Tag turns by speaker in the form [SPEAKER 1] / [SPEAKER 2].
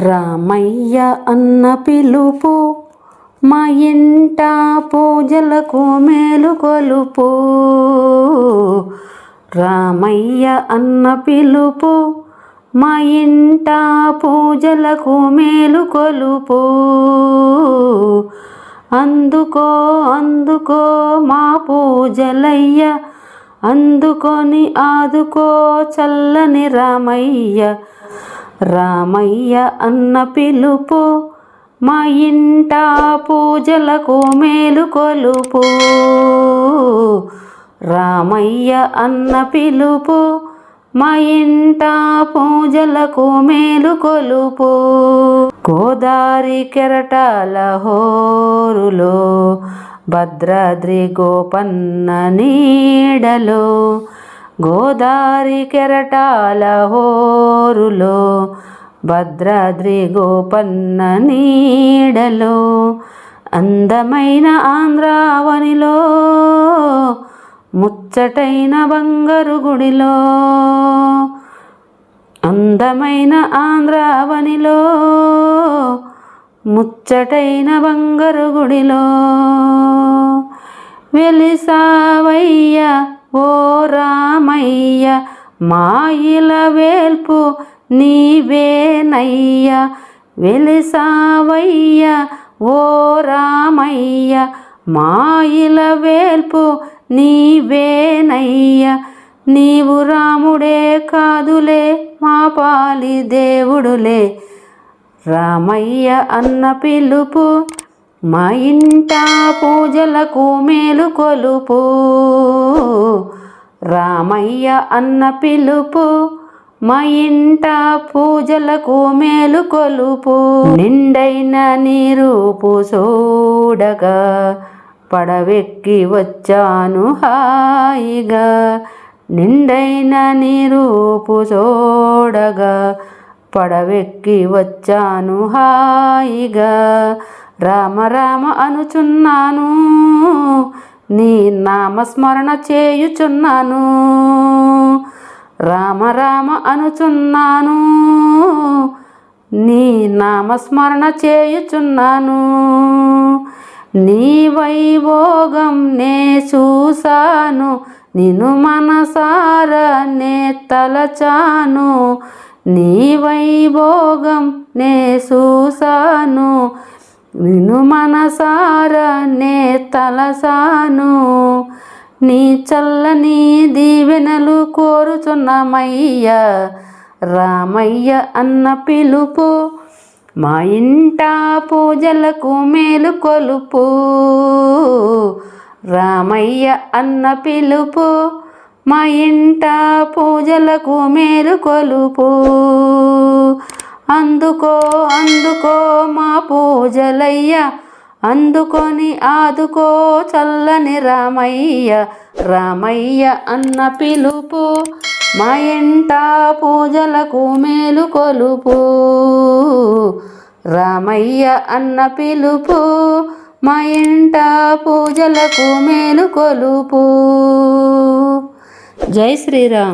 [SPEAKER 1] రామయ్య అన్న పిలుపు మా ఇంట పూజలకు మేలుకొలుపు. రామయ్య అన్న పిలుపు మా ఇంట పూజలకు మేలుకొలుపు. అందుకో అందుకో మా పూజలయ్య, అందుకొని ఆదుకో చల్లని రామయ్య. రామయ్య అన్న పిలుపు మా ఇంట పూజలకు మేలుకొలుపు. రామయ్య అన్న పిలుపు మా ఇంట పూజలకు మేలుకొలుపు. గోదారి కెరటాల హోరులో, భద్రాద్రి గోపన్న నీడలో. గోదారి కెరటాల హోరులో, భద్రాద్రి గోపన్న నీడలో. అందమైన ఆంధ్రావనిలో, ముచ్చటైన బంగారు గుడిలో. అందమైన ఆంధ్రావనిలో, ముచ్చటైన బంగారు గుడిలో. వెలిసావయ్య ఓ రామయ్య, మాయిల వేల్పు నీవేనయ్య. వెలిసావయ్య ఓ రామయ్య, మాయిల వేల్పు నీవేనయ్య. నీవు రాముడే కాదులే, మా పాలి దేవుడులే. రామయ్య అన్న పిలుపు మా ఇంట పూజలకు మేలుకొలుపు. రామయ్య అన్న పిలుపు మా ఇంట పూజలకు మేలుకొలుపు. నిండైన నీరూపు చూడగా, పడవెక్కి వచ్చాను హాయిగా. నిండైన నీరూపు చూడగా, పడవెక్కి వచ్చాను హాయిగా. రామ రామ అనుచున్నాను, నీ నామస్మరణ చేయుచున్నాను. రామ రామ అనుచున్నాను, నీ నామస్మరణ చేయుచున్నాను. నీ వైభోగం నే చూసాను, నిన్ను మనసారా నే తలచాను. నీ వైభోగం నే చూసాను, నిన్ను మనసారా నే తలసాను. నీ చల్లని దీవెనలు కోరుచున్నామయ్య. రామయ్య అన్న పిలుపు మా ఇంట పూజలకు మేలుకొలుపు. రామయ్య అన్న పిలుపు మా ఇంట పూజలకు మేలుకొలుపు. అందుకో అందుకో మా పూజలయ్య, అందుకొని ఆదుకో చల్లని రామయ్య. రామయ్య అన్న పిలుపు మా ఇంట పూజలకు మేలుకొలుపు. రామయ్య అన్న పిలుపు మా ఇంట పూజలకు మేలుకొలుపు. జై శ్రీరామ్.